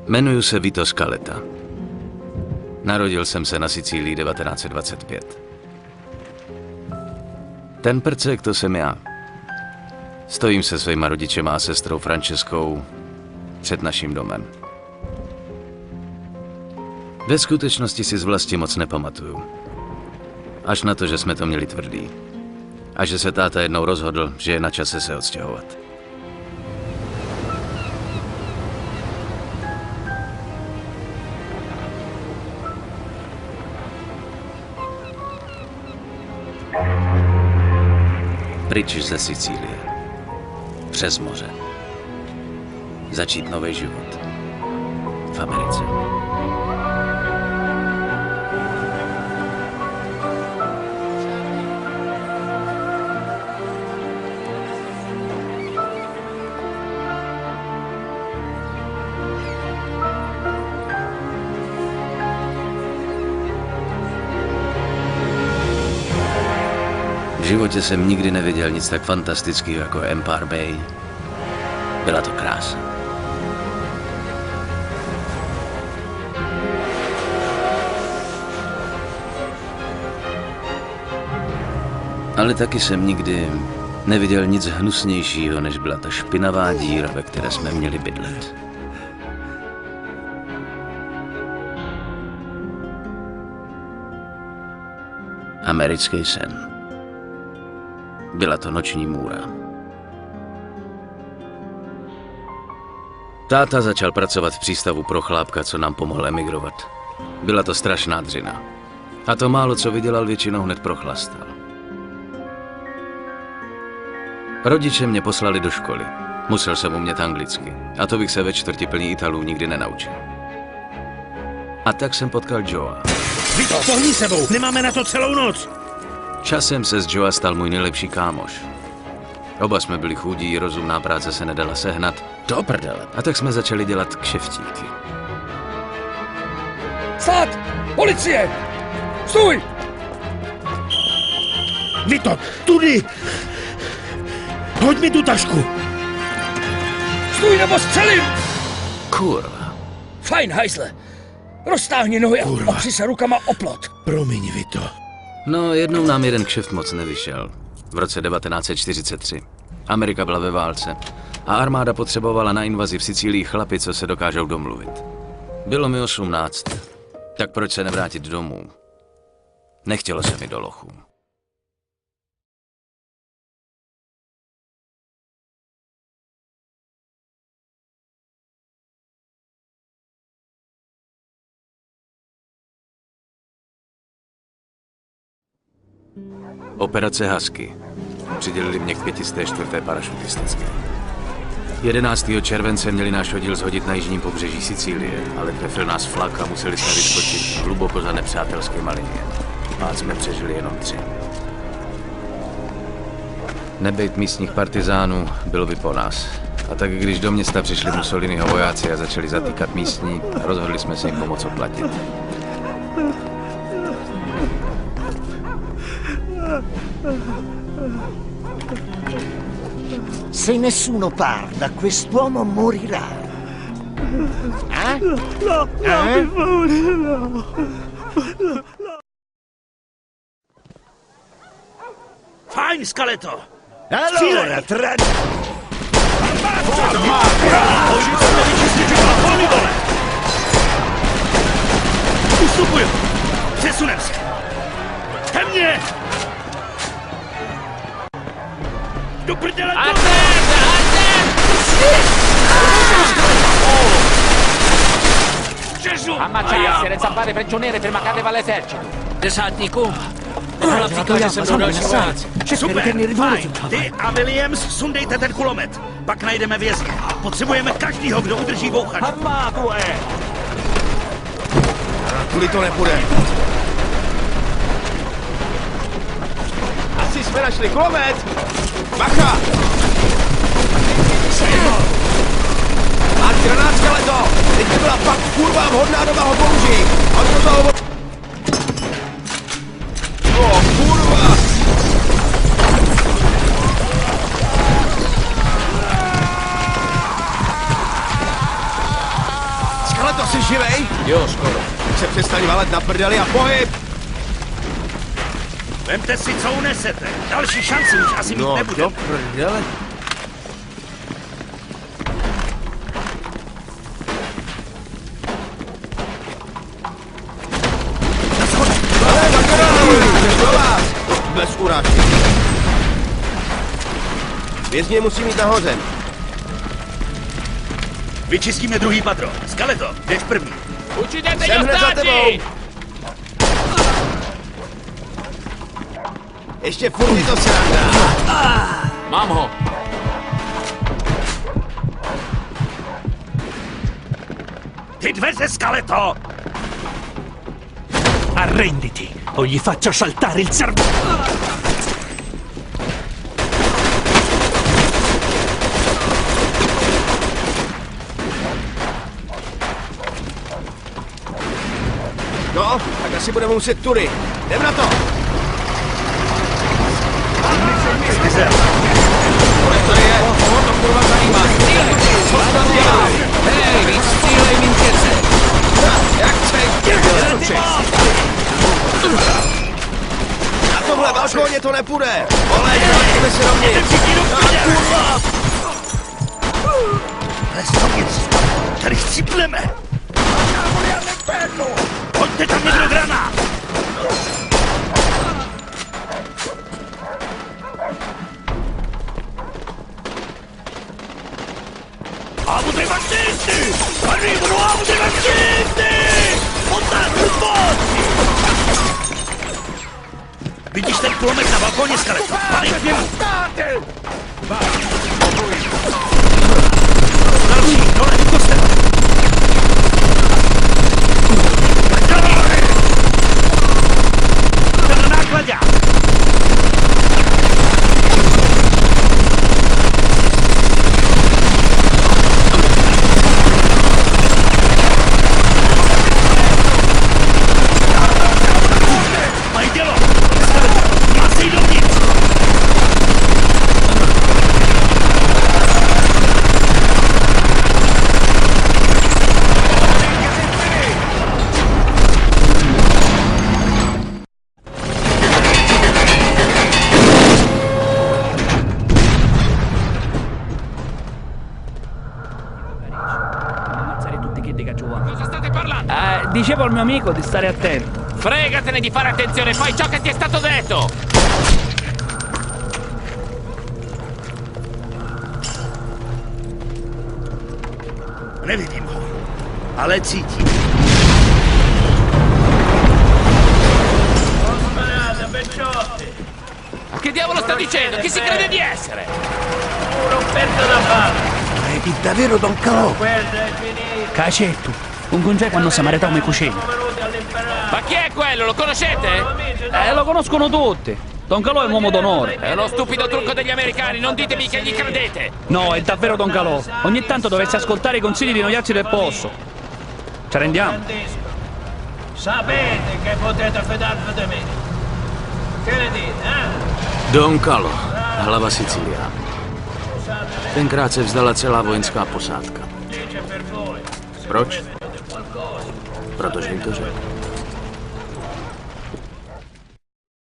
Jmenuji se Vito Scaletta. Narodil jsem se na Sicílii 1925. Ten prcek, to jsem já. Stojím se svýma rodičema a sestrou Franceskou před naším domem. Ve skutečnosti si z vlasti moc nepamatuju. Až na to, že jsme to měli tvrdý. A že se táta jednou rozhodl, že je na čase se odstěhovat. Pryč ze Sicílie. Přes moře. Začít nový život. V Americe. V životě jsem nikdy neviděl nic tak fantastického jako Empire Bay. Byla to krása. Ale taky jsem nikdy neviděl nic hnusnějšího, než byla ta špinavá díra, ve které jsme měli bydlet. Americký sen. Byla to noční můra. Táta začal pracovat v přístavu pro chlápka, co nám pomohl emigrovat. Byla to strašná dřina. A to málo, co vydělal, většinou hned prochlastal. Rodiče mě poslali do školy. Musel jsem umět anglicky. A to bych se ve čtvrti plní Italů nikdy nenaučil. A tak jsem potkal Joea. Vito, pohni sebou! Nemáme na to celou noc! Časem se z Joea stal můj nejlepší kámoš. Oba jsme byli chudí, rozumná práce se nedala sehnat. Do prdele. A tak jsme začali dělat kšeftíky. Stát! Policie! Stůj! Vito, tudy! Hoď mi tu tašku! Stůj nebo střelím! Kurva. Fajn, hajzle! Roztáhni nohy a Kurva. opři se rukama o plot. Promiň, Vito. No, jednou nám jeden kšeft moc nevyšel. V roce 1943. Amerika byla ve válce a armáda potřebovala na invazi v Sicílii chlapy, co se dokážou domluvit. Bylo mi 18, tak proč se nevrátit domů? Nechtělo se mi do lochů. Operace Husky. Přidělili mě k 504. parašutistické. 11. července měli náš oddíl zhodit na jižním pobřeží Sicílie, ale trefil nás flak a museli jsme vyskočit hluboko za nepřátelskými linie. A jsme přežili jenom 3. Nebejt místních partizánů, bylo by po nás. A tak když do města přišli Mussoliniho vojáci a začali zatýkat místní, rozhodli jsme se jim pomoct odplatit. Se nessuno parla, quest'uomo morirà. No, per favore, no. Fajn, Scaleto! Allora, tra... Musíme vyčistit život, volný dole! Ustupuju! Přesunem se! Ke mně! Do prdele! Gesù! Ammacciarsi, le zampate prigioniere prima che arriva l'esercito. Desátníku! Hlavníka, že jsem další vojáci. Super, fajn. Ty a Williams sundejte ten kulomet. Pak najdeme vězně. Potřebujeme každýho, kdo udrží bouchač. Tudy to nepůjde. Asi jsme našli kulomet. Bacha! Máš granát, Scaleto! Teď by byla fakt kurva vhodná doba ho použít. A to za ovo... O, kurva! Jsi živej? Jo, skoro. Se přestaň valet na prdeli a pohyb! Vemte si, co unesete. Další šanci už asi mít nebude. do prdele. Bez urážky. Vězně musí mít nahoře. Vyčistíme druhý patro. Skeleto, jdeš první. Uccidete gli Jsem hned za tebou. ostaggi! Ještě furt je to sranda. Mám ho. Ty dveře, Skeleto! Arrenditi o gli faccio saltare il cervello! No, tak asi budeme muset tudy. Jdem na to. Zmizel. Kolik to je? Koho to kurva zajímá? Co jsi tam dělal? Hej, víc střílej, mintěce. Jak chceš? Na tomhle balkóně to nepůjde. Vole, vrátíme se do mě. Kurva! Ale stopnic, tady chcípneme. Hoďte tam někdo granát. Amo dei fascisti! Arrivano, amo dei fascisti! Montate tutti! Vidíš ten kulomet na balkóně, Skeleto? Pane k němu! Další, dole, v kostele! Ten na nákladě! Mají dělo! Masej dovnitř! Ammazzare tutti che di cacciuano. Cosa state parlando? Dicevo al mio amico di stare attento. Fregatene di fare attenzione, fai ciò che ti è stato detto! Nevidím ho, ale cítím. Ma che diavolo sta dicendo? Chi si crede di essere? Credi davvero, Don Calò? Cacetto, un congeco quando samaritano mi cucina. Ma chi è quello? Lo conoscete? Lo conoscono tutti. Don Calò è un uomo d'onore. È uno stupido trucco degli americani, non ditemi che gli credete! No, è davvero Don Calò. Ogni tanto dovresti ascoltare i consigli di noiazzi del posto. Ci rendiamo? Sapete che potete fidarvi di me. Che ne dite, eh? Don Calo, hlava Sicília. Tenkrát se vzdala celá vojenská posádka. Dice per voi. Proč? Protože jim to řekl.